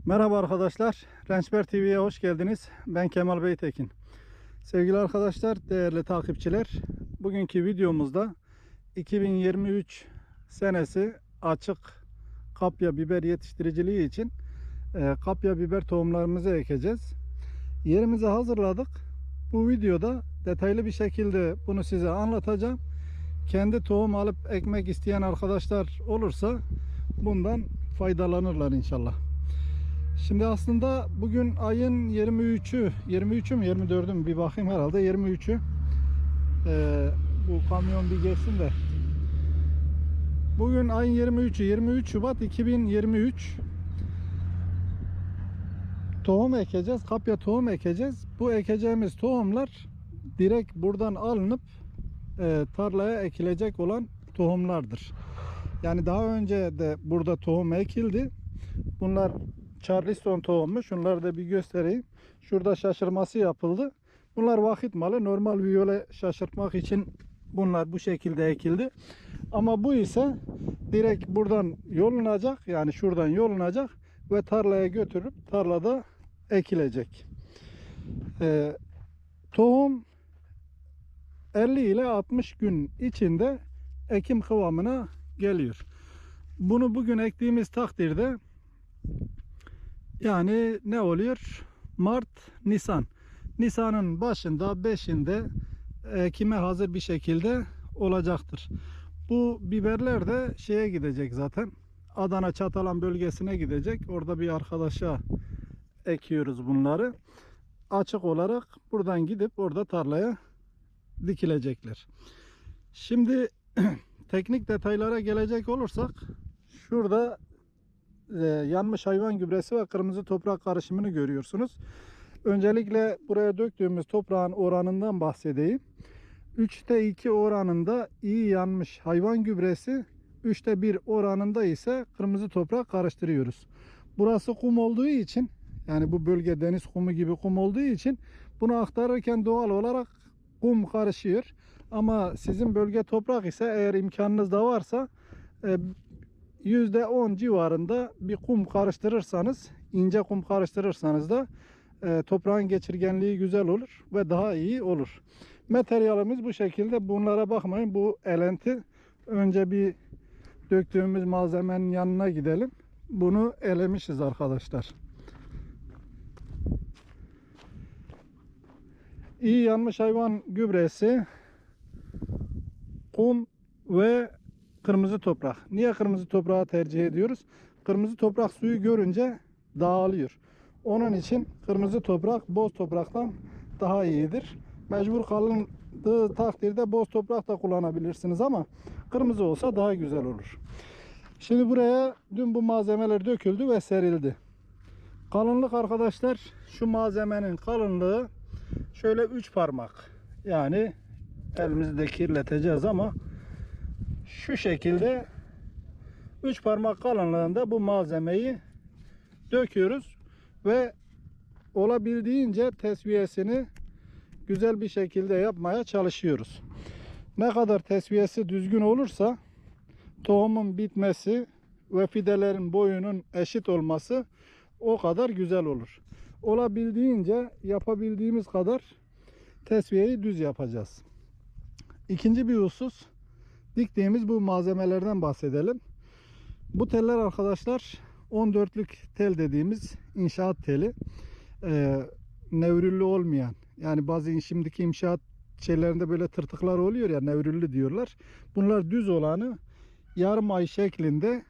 Merhaba arkadaşlar, Rençber TV'ye hoş geldiniz. Ben Kemal Beytekin. Sevgili arkadaşlar, değerli takipçiler, bugünkü videomuzda 2023 senesi açık kapya biber yetiştiriciliği için kapya biber tohumlarımızı ekeceğiz. Yerimizi hazırladık. Bu videoda detaylı bir şekilde bunu size anlatacağım. Kendi tohum alıp ekmek isteyen arkadaşlar olursa bundan faydalanırlar inşallah. Şimdi aslında bugün ayın 23'ü mü 24'ü mü bir bakayım, herhalde 23'ü. Bu kamyon bir geçsin de. Bugün ayın 23'ü, 23 Şubat 2023. Tohum ekeceğiz, kapya tohum ekeceğiz. Bu ekeceğimiz tohumlar direkt buradan alınıp tarlaya ekilecek olan tohumlardır. Yani daha önce de burada tohum ekildi. Bunlar Charleston tohumu. Şunları da bir göstereyim. Şurada şaşırması yapıldı. Bunlar vakit malı. Normal bir yola şaşırtmak için bunlar bu şekilde ekildi. Ama bu ise direkt buradan yolunacak. Yani şuradan yolunacak ve tarlaya götürüp tarlada ekilecek. Tohum 50 ile 60 gün içinde ekim kıvamına geliyor. Bunu bugün ektiğimiz takdirde yani ne oluyor? Mart, Nisan. Nisan'ın başında, 5'inde ekime hazır bir şekilde olacaktır. Bu biberler de şeye gidecek zaten. Adana Çatalan bölgesine gidecek. Orada bir arkadaşa ekiyoruz bunları. Açık olarak buradan gidip orada tarlaya dikilecekler. Şimdi teknik detaylara gelecek olursak, şurada yanmış hayvan gübresi ve kırmızı toprak karışımını görüyorsunuz. Öncelikle buraya döktüğümüz toprağın oranından bahsedeyim. 3'te 2 oranında iyi yanmış hayvan gübresi, 3'te 1 oranında ise kırmızı toprak karıştırıyoruz. Burası kum olduğu için, yani bu bölge deniz kumu gibi kum olduğu için bunu aktarırken doğal olarak kum karışıyor. Ama sizin bölge toprak ise, eğer imkanınız da varsa, %10 civarında bir kum karıştırırsanız, ince kum karıştırırsanız da toprağın geçirgenliği güzel olur ve daha iyi olur. Materyalimiz bu şekilde. Bunlara bakmayın, bu elenti. Önce bir döktüğümüz malzemenin yanına gidelim. Bunu elemişiz arkadaşlar. İyi yanmış hayvan gübresi, kum ve kırmızı toprak. Niye kırmızı toprağı tercih ediyoruz? Kırmızı toprak suyu görünce dağılıyor. Onun için kırmızı toprak boz topraktan daha iyidir. Mecbur kalındığı takdirde boz toprak da kullanabilirsiniz ama kırmızı olsa daha güzel olur. Şimdi buraya dün bu malzemeler döküldü ve serildi. Kalınlık arkadaşlar, şu malzemenin kalınlığı şöyle 3 parmak. Yani elimizi de kirleteceğiz ama şu şekilde 3 parmak kalınlığında bu malzemeyi döküyoruz ve olabildiğince tesviyesini güzel bir şekilde yapmaya çalışıyoruz. Ne kadar tesviyesi düzgün olursa tohumun bitmesi ve fidelerin boyunun eşit olması o kadar güzel olur. Olabildiğince yapabildiğimiz kadar tesviyeyi düz yapacağız. İkinci bir husus, diktiğimiz bu malzemelerden bahsedelim. Bu teller arkadaşlar 14'lük tel dediğimiz inşaat teli. Nevrüllü olmayan, yani bazı şimdiki inşaat şeylerinde böyle tırtıklar oluyor ya, nevrüllü diyorlar. Bunlar düz olanı yarım ay şeklinde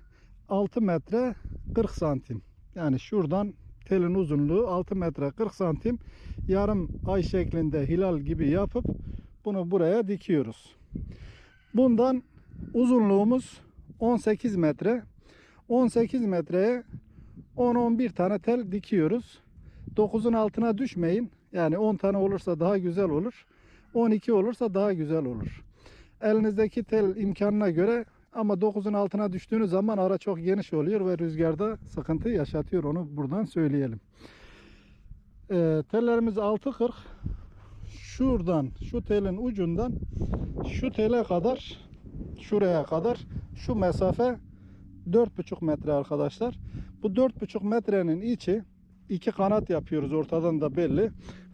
6 metre 40 santim. Yani şuradan telin uzunluğu 6 metre 40 santim yarım ay şeklinde hilal gibi yapıp bunu buraya dikiyoruz. Bundan uzunluğumuz 18 metre. 18 metreye 10-11 tane tel dikiyoruz. 9'un altına düşmeyin. Yani 10 tane olursa daha güzel olur. 12 olursa daha güzel olur. Elinizdeki tel imkanına göre, ama 9'un altına düştüğünüz zaman ara çok geniş oluyor ve rüzgarda sıkıntı yaşatıyor. Onu buradan söyleyelim. Tellerimiz 6.40. Şuradan, şu telin ucundan şu tele kadar, şuraya kadar şu mesafe 4,5 metre arkadaşlar. Bu 4,5 metrenin içi iki kanat yapıyoruz. Ortadan da belli.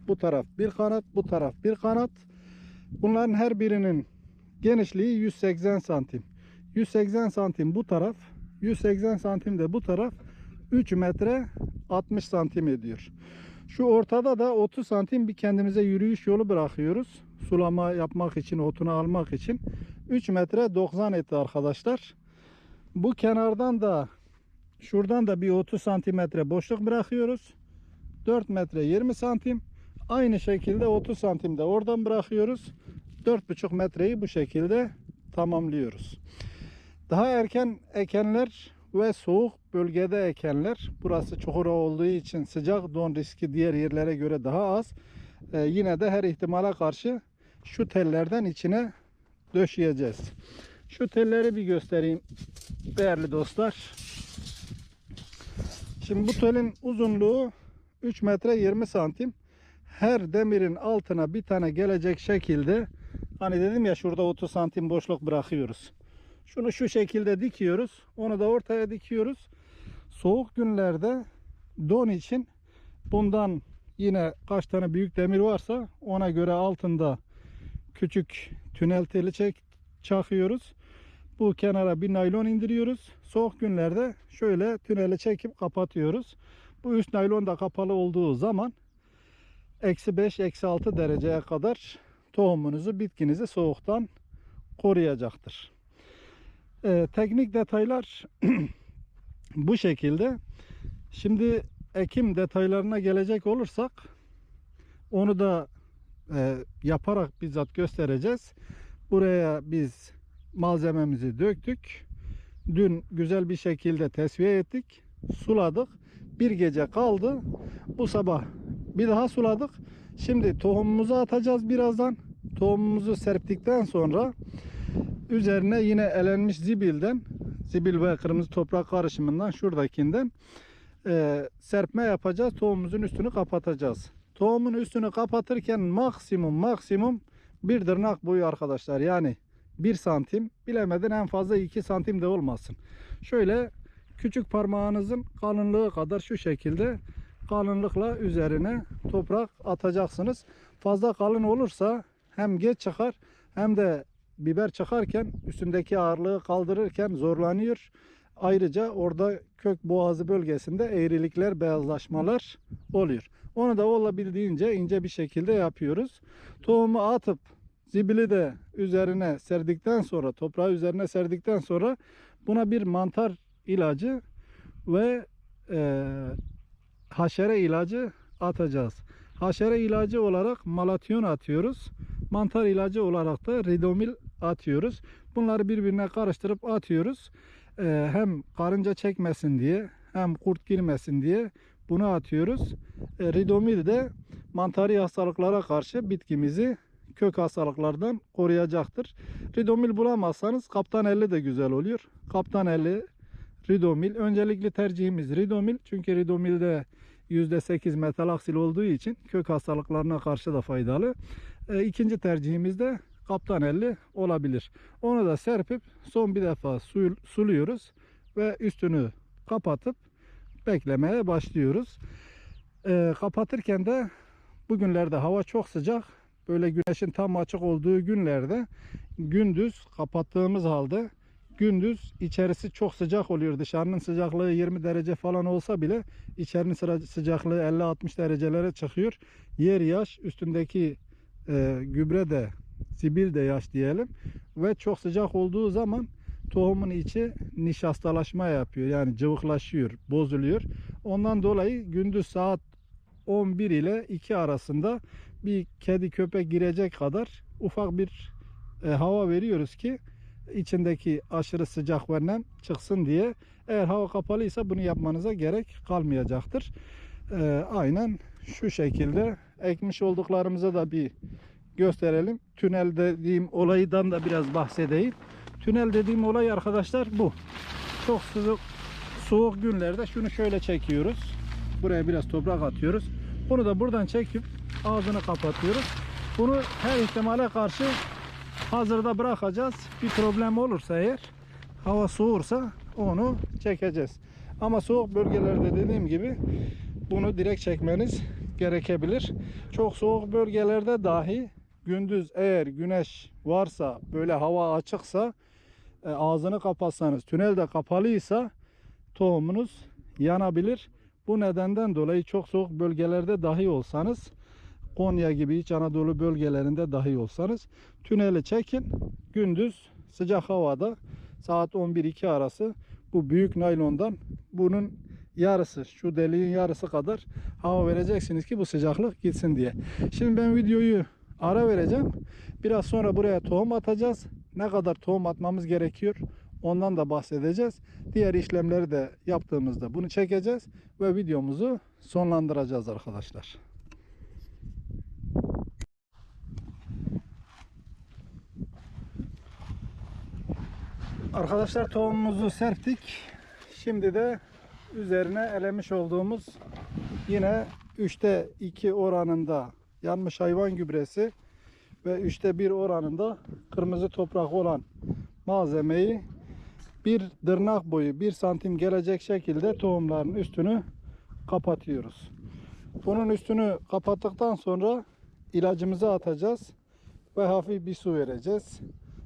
Bu taraf bir kanat, bu taraf bir kanat. Bunların her birinin genişliği 180 santim. 180 santim bu taraf, 180 santim de bu taraf. 3 metre 60 santim ediyor. Şu ortada da 30 santim bir kendimize yürüyüş yolu bırakıyoruz. Sulama yapmak için, otunu almak için. 3 metre 90 etti arkadaşlar. Bu kenardan da şuradan da bir 30 santimetre boşluk bırakıyoruz. 4 metre 20 santim. Aynı şekilde 30 santim de oradan bırakıyoruz. 4,5 metreyi bu şekilde tamamlıyoruz. Daha erken ekenler ve soğuk bölgede ekenler, burası çukur olduğu için sıcak don riski diğer yerlere göre daha az. Yine de her ihtimale karşı şu tellerden içine döşeyeceğiz. Şu telleri bir göstereyim değerli dostlar. Şimdi bu telin uzunluğu 3 metre 20 santim. Her demirin altına bir tane gelecek şekilde, hani dedim ya şurada 30 santim boşluk bırakıyoruz. Şunu şu şekilde dikiyoruz. Onu da ortaya dikiyoruz. Soğuk günlerde don için bundan yine kaç tane büyük demir varsa ona göre altında küçük tünel teli çakıyoruz. Bu kenara bir naylon indiriyoruz. Soğuk günlerde şöyle tüneli çekip kapatıyoruz. Bu üst naylon da kapalı olduğu zaman -5, -6 dereceye kadar tohumunuzu, bitkinizi soğuktan koruyacaktır. Teknik detaylar bu şekilde. Şimdi ekim detaylarına gelecek olursak onu da yaparak bizzat göstereceğiz. Buraya biz malzememizi döktük. Dün güzel bir şekilde tesviye ettik. Suladık. Bir gece kaldı. Bu sabah bir daha suladık. Şimdi tohumumuzu atacağız birazdan. Tohumumuzu serptikten sonra üzerine yine elenmiş zibil ve kırmızı toprak karışımından, şuradakinden serpme yapacağız. Tohumumuzun üstünü kapatacağız. Tohumun üstünü kapatırken maksimum bir tırnak boyu arkadaşlar. Yani 1 santim, bilemedin en fazla 2 santim de olmasın. Şöyle küçük parmağınızın kalınlığı kadar şu şekilde kalınlıkla üzerine toprak atacaksınız. Fazla kalın olursa hem geç çıkar hem de biber çıkarken üstündeki ağırlığı kaldırırken zorlanıyor. Ayrıca orada kök boğazı bölgesinde eğrilikler, beyazlaşmalar oluyor. Onu da olabildiğince ince bir şekilde yapıyoruz. Tohumu atıp zibili de üzerine serdikten sonra, toprağı üzerine serdikten sonra buna bir mantar ilacı ve haşere ilacı atacağız. Haşere ilacı olarak malatyon atıyoruz. Mantar ilacı olarak da ridomil atıyoruz. Bunları birbirine karıştırıp atıyoruz. Hem karınca çekmesin diye hem kurt girmesin diye bunu atıyoruz. Ridomil de mantari hastalıklara karşı bitkimizi kök hastalıklardan koruyacaktır. Ridomil bulamazsanız Kaptan 50 de güzel oluyor. Kaptan 50, ridomil. Öncelikli tercihimiz ridomil. Çünkü ridomilde %8 metalaksil olduğu için kök hastalıklarına karşı da faydalı. İkinci tercihimiz de Kaptan 50 olabilir. Onu da serpip son bir defa suluyoruz ve üstünü kapatıp beklemeye başlıyoruz. Kapatırken de bugünlerde hava çok sıcak. Böyle güneşin tam açık olduğu günlerde gündüz kapattığımız halde gündüz içerisi çok sıcak oluyor. Dışarının sıcaklığı 20 derece falan olsa bile içerinin sıcaklığı 50-60 derecelere çıkıyor. Yer yaş, üstündeki gübre de, zibil de yaş diyelim. Ve çok sıcak olduğu zaman tohumun içi nişastalaşma yapıyor. Yani cıvıklaşıyor, bozuluyor. Ondan dolayı gündüz saat 11 ile 2 arasında bir kedi köpek girecek kadar ufak bir hava veriyoruz ki içindeki aşırı sıcak ve nem çıksın diye. Eğer hava kapalıysa bunu yapmanıza gerek kalmayacaktır. Aynen şu şekilde ekmiş olduklarımıza da bir gösterelim. Tünel dediğim olaydan da biraz bahsedeyim. Tünel dediğim olay arkadaşlar bu. Çok soğuk günlerde şunu şöyle çekiyoruz. Buraya biraz toprak atıyoruz. Bunu da buradan çekip ağzını kapatıyoruz. Bunu her ihtimale karşı hazırda bırakacağız. Bir problem olursa eğer, hava soğursa onu çekeceğiz. Ama soğuk bölgelerde dediğim gibi bunu direkt çekmeniz gerekebilir. Çok soğuk bölgelerde dahi gündüz eğer güneş varsa, böyle hava açıksa, ağzını kapatsanız, tünel de kapalıysa tohumunuz yanabilir. Bu nedenden dolayı çok soğuk bölgelerde dahi olsanız, Konya gibi İç Anadolu bölgelerinde dahi olsanız tüneli çekin. Gündüz sıcak havada saat 11-2 arası bu büyük naylondan bunun yarısı, şu deliğin yarısı kadar hava vereceksiniz ki bu sıcaklık gitsin diye. Şimdi ben videoyu ara vereceğim. Biraz sonra buraya tohum atacağız. Ne kadar tohum atmamız gerekiyor ondan da bahsedeceğiz. Diğer işlemleri de yaptığımızda bunu çekeceğiz ve videomuzu sonlandıracağız arkadaşlar. Arkadaşlar tohumumuzu serptik. Şimdi de üzerine elemiş olduğumuz yine 3'te 2 oranında yanmış hayvan gübresi ve 3'te 1 oranında kırmızı toprak olan malzemeyi bir tırnak boyu 1 santim gelecek şekilde tohumların üstünü kapatıyoruz. Bunun üstünü kapattıktan sonra ilacımızı atacağız ve hafif bir su vereceğiz.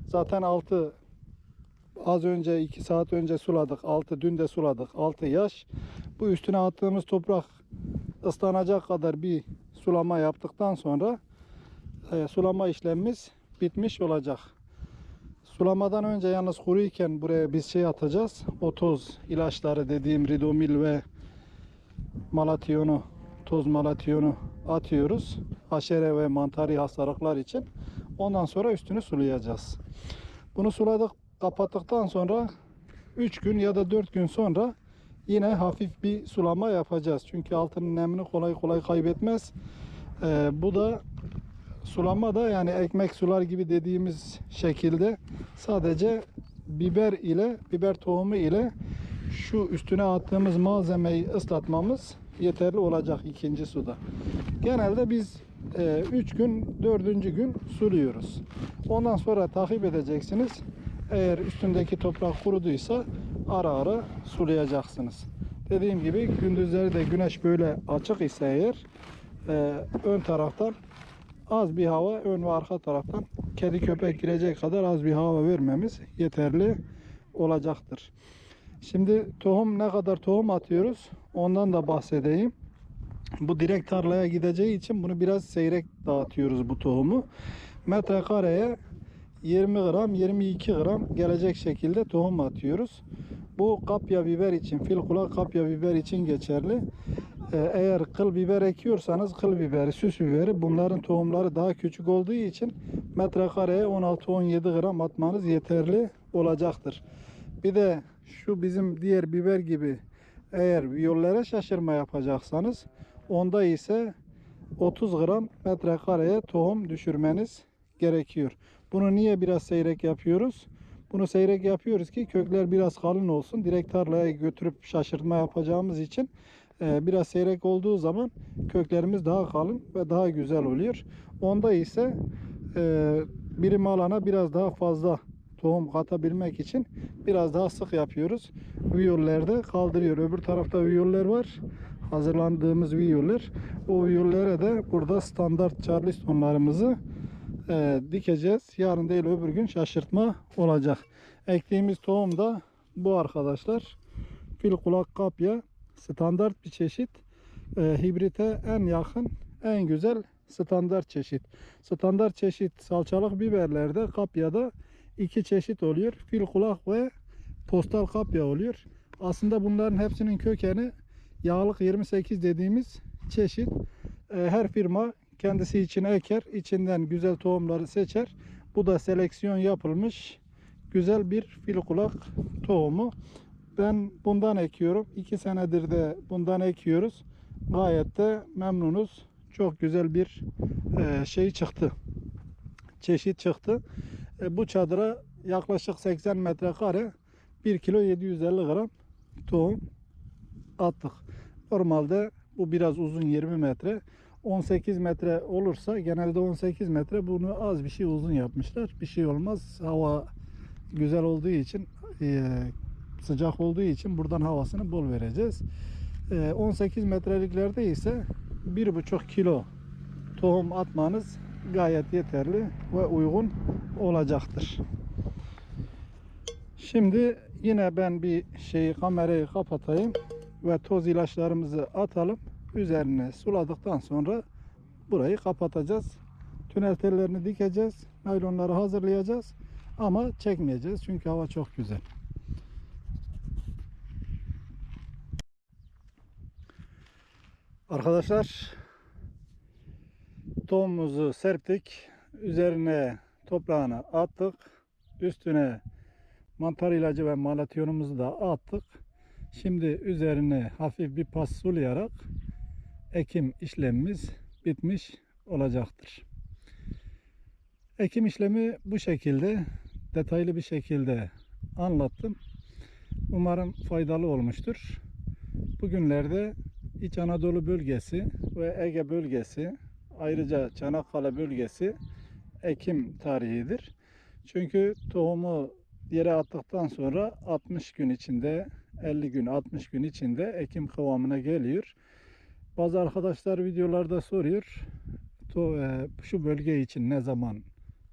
Zaten altı az önce 2 saat önce suladık. Altı dün de suladık. Altı yaş. Bu üstüne attığımız toprak ıslanacak kadar bir sulama yaptıktan sonra sulama işlemimiz bitmiş olacak. Sulamadan önce yalnız kuruyken buraya biz şey atacağız. O toz ilaçları dediğim Ridomil ve Malatyonu, toz Malatyonu atıyoruz. Haşere ve mantari hastalıklar için. Ondan sonra üstünü sulayacağız. Bunu suladık, kapattıktan sonra 3 gün ya da 4 gün sonra yine hafif bir sulama yapacağız. Çünkü altının nemini kolay kolay kaybetmez. Bu da sulama da yani ekmek sular gibi dediğimiz şekilde sadece biber tohumu ile şu üstüne attığımız malzemeyi ıslatmamız yeterli olacak ikinci suda. Genelde biz 3 gün 4. gün suluyoruz. Ondan sonra takip edeceksiniz. Eğer üstündeki toprak kuruduysa ara ara sulayacaksınız. Dediğim gibi gündüzleri de güneş böyle açık ise eğer ön taraftan az bir hava, ön ve arka taraftan kedi köpek girecek kadar az bir hava vermemiz yeterli olacaktır. Şimdi ne kadar tohum atıyoruz ondan da bahsedeyim. Bu direkt tarlaya gideceği için bunu biraz seyrek dağıtıyoruz bu tohumu. Metrekareye 20 gram 22 gram gelecek şekilde tohum atıyoruz. Bu kapya biber için, fil kulak kapya biber için geçerli. Eğer kıl biber ekiyorsanız kıl biberi, süs biberi bunların tohumları daha küçük olduğu için metrekareye 16-17 gram atmanız yeterli olacaktır. Bir de şu bizim diğer biber gibi eğer viyollere şaşırma yapacaksanız onda ise 30 gram metrekareye tohum düşürmeniz gerekiyor. Bunu niye biraz seyrek yapıyoruz? Bunu seyrek yapıyoruz ki kökler biraz kalın olsun. Direkt tarlaya götürüp şaşırtma yapacağımız için biraz seyrek olduğu zaman köklerimiz daha kalın ve daha güzel oluyor. Onda ise birim alana biraz daha fazla tohum katabilmek için biraz daha sık yapıyoruz. Viyollerde kaldırıyor. Öbür tarafta viyoller var. Hazırlandığımız viyoller. O viyollere de burada standart charlestonlarımızı dikeceğiz. Yarın değil öbür gün şaşırtma olacak. Ektiğimiz tohum da bu arkadaşlar. Fil kulak kapya standart bir çeşit. Hibrite en yakın, en güzel standart çeşit. Standart çeşit salçalık biberlerde kapyada 2 çeşit oluyor. Fil kulak ve postal kapya oluyor. Aslında bunların hepsinin kökeni yağlık 28 dediğimiz çeşit. Her firma kendisi için eker, içinden güzel tohumları seçer. Bu da seleksiyon yapılmış güzel bir fil kulak tohumu. Ben bundan ekiyorum. 2 senedir de bundan ekiyoruz. Gayet de memnunuz. Çok güzel bir şey çıktı. Çeşit çıktı. Bu çadıra yaklaşık 80 metrekare 1 kilo 750 gram tohum attık. Normalde bu biraz uzun 20 metre. 18 metre olursa genelde 18 metre bunu az bir şey uzun yapmışlar. Bir şey olmaz. Hava güzel olduğu için sıcak olduğu için buradan havasını bol vereceğiz. 18 metreliklerde ise 1,5 kilo tohum atmanız gayet yeterli ve uygun olacaktır. Şimdi yine ben bir kamerayı kapatayım ve toz ilaçlarımızı atalım. Üzerine suladıktan sonra burayı kapatacağız. Tünel tellerini dikeceğiz. Naylonları hazırlayacağız. Ama çekmeyeceğiz çünkü hava çok güzel. Arkadaşlar, tohumumuzu serptik. Üzerine toprağını attık. Üstüne mantar ilacı ve malatyonumuzu da attık. Şimdi üzerine hafif bir pas sulayarak ekim işlemimiz bitmiş olacaktır. Ekim işlemi bu şekilde detaylı bir şekilde anlattım. Umarım faydalı olmuştur. Bugünlerde İç Anadolu bölgesi ve Ege bölgesi, ayrıca Çanakkale bölgesi ekim tarihidir. Çünkü tohumu yere attıktan sonra 60 gün içinde, 50 gün, 60 gün içinde ekim kıvamına geliyor. Bazı arkadaşlar videolarda soruyor, şu bölge için ne zaman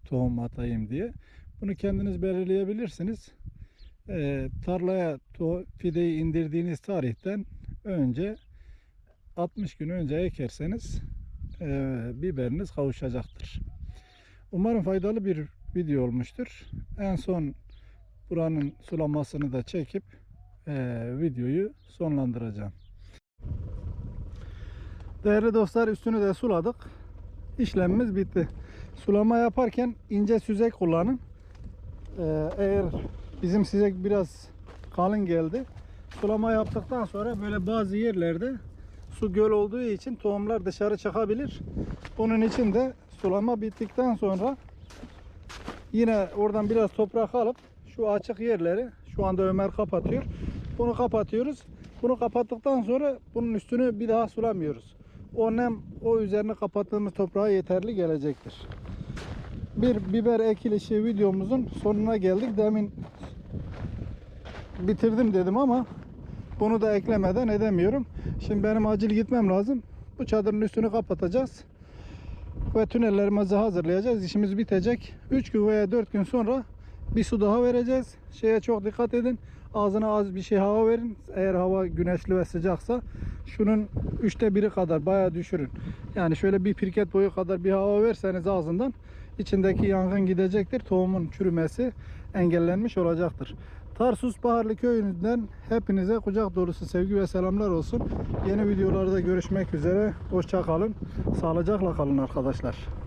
tohum atayım diye. Bunu kendiniz belirleyebilirsiniz. Tarlaya fideyi indirdiğiniz tarihten önce 60 gün önce ekerseniz biberiniz kavuşacaktır. Umarım faydalı bir video olmuştur. En son buranın sulamasını da çekip videoyu sonlandıracağım. Değerli dostlar, üstünü de suladık. İşlemimiz bitti. Sulama yaparken ince süzek kullanın. Eğer bizim süzek biraz kalın geldi, sulama yaptıktan sonra böyle bazı yerlerde su göl olduğu için tohumlar dışarı çıkabilir. Bunun için de sulama bittikten sonra yine oradan biraz toprak alıp şu açık yerleri, şu anda Ömer kapatıyor, bunu kapatıyoruz. Bunu kapattıktan sonra bunun üstünü bir daha sulamıyoruz. O nem o üzerine kapattığımız toprağa yeterli gelecektir. Bir biber ekilişi videomuzun sonuna geldik. Demin bitirdim dedim ama bunu da eklemeden edemiyorum. Şimdi benim acil gitmem lazım. Bu çadırın üstünü kapatacağız ve tünellerimizi hazırlayacağız. İşimiz bitecek. 3 gün veya 4 gün sonra bir su daha vereceğiz. Şeye çok dikkat edin. Ağzına az bir şey hava verin. Eğer hava güneşli ve sıcaksa şunun 1/3 kadar bayağı düşürün. Yani şöyle bir pirket boyu kadar bir hava verseniz ağzından, içindeki yangın gidecektir. Tohumun çürümesi engellenmiş olacaktır. Tarsus Baharlı Köyü'nden hepinize kucak dolusu sevgi ve selamlar olsun. Yeni videolarda görüşmek üzere. Hoşça kalın. Sağlıcakla kalın arkadaşlar.